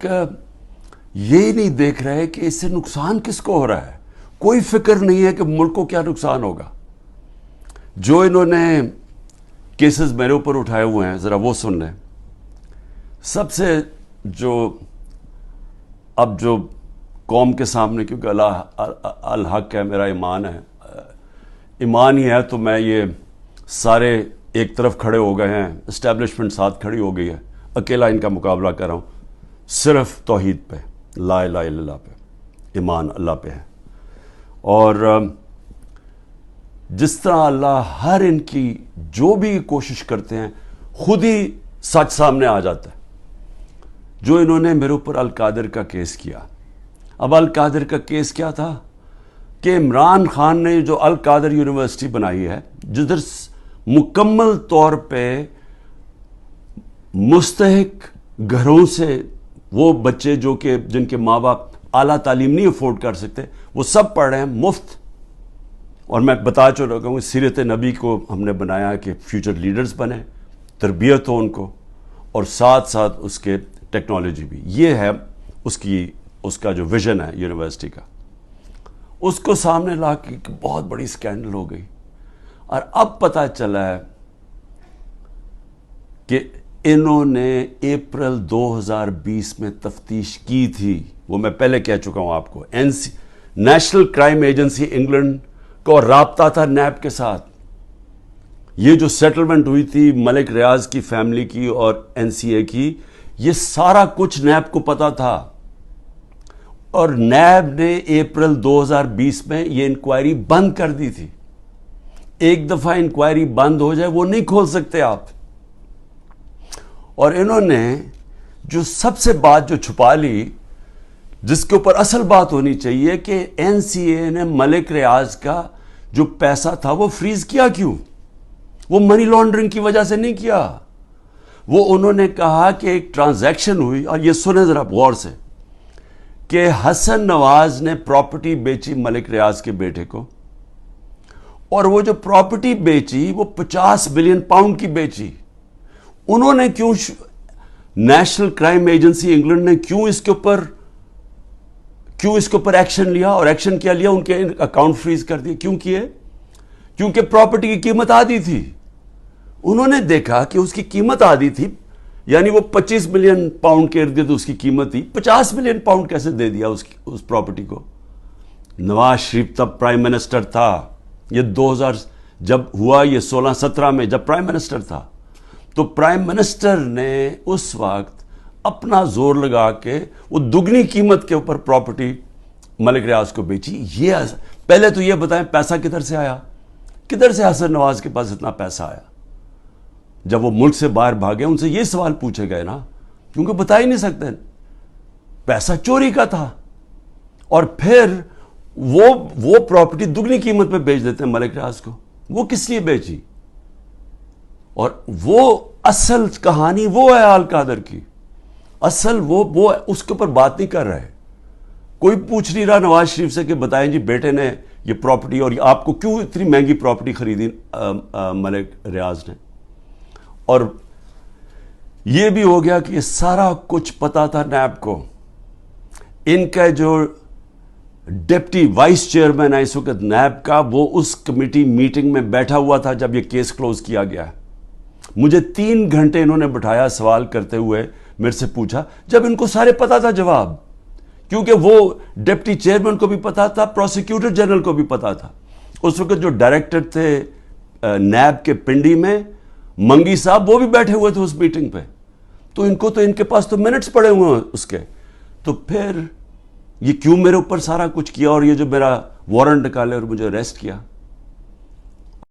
کہ یہ نہیں دیکھ رہے کہ اس سے نقصان کس کو ہو رہا ہے. کوئی فکر نہیں ہے کہ ملک کو کیا نقصان ہوگا. جو انہوں نے کیسز میرے اوپر اٹھائے ہوئے ہیں ذرا وہ سن لیں. سب سے اب جو قوم کے سامنے، کیونکہ اللہ الحق ہے، میرا ایمان ہے، ایمان ہی ہے، تو میں یہ سارے ایک طرف کھڑے ہو گئے ہیں، اسٹیبلشمنٹ ساتھ کھڑی ہو گئی ہے، اکیلا ان کا مقابلہ کر رہا ہوں. صرف توحید پہ، لا الہ الا اللہ پہ، ایمان اللہ پہ ہے. اور جس طرح اللہ ہر ان کی جو بھی کوشش کرتے ہیں خود ہی سچ سامنے آ جاتا ہے. جو انہوں نے میرے اوپر القادر کا کیس کیا، اب القادر کا کیس کیا تھا کہ عمران خان نے جو القادر یونیورسٹی بنائی ہے، جدھر مکمل طور پہ مستحق گھروں سے وہ بچے جو کہ جن کے ماں باپ اعلیٰ تعلیم نہیں افورڈ کر سکتے، وہ سب پڑھ رہے ہیں مفت. اور میں بتا چکا ہوں، سیرت نبی کو ہم نے بنایا کہ فیوچر لیڈرز بنے، تربیت ہو ان کو، اور ساتھ ساتھ اس کے ٹیکنالوجی بھی. یہ ہے اس کا جو ویژن ہے یونیورسٹی کا. اس کو سامنے لا کے بہت بڑی سکینڈل ہو گئی. اور اب پتہ چلا ہے کہ انہوں نے اپریل 2020 میں تفتیش کی تھی. وہ میں پہلے کہہ چکا ہوں آپ کو. نیشنل کرائم ایجنسی انگلینڈ کو رابطہ تھا نیب کے ساتھ. یہ جو سیٹلمنٹ ہوئی تھی ملک ریاض کی فیملی کی اور این سی اے کی، یہ سارا کچھ نیب کو پتا تھا. اور نیب نے اپریل 2020 میں یہ انکوائری بند کر دی تھی. ایک دفعہ انکوائری بند ہو جائے وہ نہیں کھول سکتے آپ. اور انہوں نے جو سب سے بات جو چھپا لی، جس کے اوپر اصل بات ہونی چاہیے، کہ این سی اے نے ملک ریاض کا جو پیسہ تھا وہ فریز کیا کیوں؟ وہ منی لانڈرنگ کی وجہ سے نہیں کیا. وہ انہوں نے کہا کہ ایک ٹرانزیکشن ہوئی، اور یہ سنیں ذرا غور سے، کہ حسن نواز نے پراپرٹی بیچی ملک ریاض کے بیٹے کو، اور وہ جو پراپرٹی بیچی وہ 50 بلین پاؤنڈ کی بیچی. انہوں نے کیوں، نیشنل کرائم ایجنسی انگلینڈ نے کیوں اس کے اوپر ایکشن لیا؟ اور ایکشن کیا لیا؟ ان کے اکاؤنٹ فریز کر دیے. کیوں کیے؟ کیونکہ پراپرٹی کی قیمت آدھی تھی. انہوں نے دیکھا کہ اس کی قیمت آدھی تھی، یعنی وہ 25 ملین پاؤنڈ کے ارد گرد اس کی قیمت تھی. 50 ملین پاؤنڈ کیسے دے دیا اس پراپرٹی کو؟ نواز شریف تب پرائم منسٹر تھا. یہ 2000 جب ہوا، یہ 16-17 میں جب پرائم منسٹر تھا، تو پرائم منسٹر نے اس وقت اپنا زور لگا کے وہ دگنی قیمت کے اوپر پراپرٹی ملک ریاض کو بیچی. یہ پہلے تو یہ بتائیں پیسہ کدھر سے آیا؟ کدھر سے حسن نواز کے پاس اتنا پیسہ آیا؟ جب وہ ملک سے باہر بھاگے ان سے یہ سوال پوچھے گئے نا، کیونکہ بتا ہی نہیں سکتے. پیسہ چوری کا تھا. اور پھر وہ پراپرٹی دگنی قیمت پہ بیچ دیتے ہیں ملک ریاض کو. وہ کس لیے بیچی؟ اور وہ اصل کہانی وہ ہے القادر کی. اصل وہ اس کے اوپر بات نہیں کر رہے. کوئی پوچھ نہیں رہا نواز شریف سے کہ بتائیں جی بیٹے نے یہ پراپرٹی، اور آپ کو کیوں اتنی مہنگی پراپرٹی خریدی ملک ریاض نے. اور یہ بھی ہو گیا کہ یہ سارا کچھ پتا تھا نیب کو. ان کا جو ڈپٹی وائس چیئرمین ہے اس وقت نیب کا، وہ اس کمیٹی میٹنگ میں بیٹھا ہوا تھا جب یہ کیس کلوز کیا گیا. مجھے 3 گھنٹے انہوں نے بٹھایا سوال کرتے ہوئے، میرے سے پوچھا، جب ان کو سارے پتا تھا جواب. کیونکہ وہ ڈپٹی چیئرمین کو بھی پتا تھا، پروسیکیوٹر جنرل کو بھی پتا تھا. اس وقت جو ڈائریکٹر تھے نیب کے پنڈی میں، منگی صاحب، وہ بھی بیٹھے ہوئے تھے اس میٹنگ پہ. تو ان کے پاس تو منٹس پڑے ہوئے ہیں اس کے. تو پھر یہ کیوں میرے اوپر سارا کچھ کیا، اور یہ جو میرا وارنٹ نکالے اور مجھے اریسٹ کیا.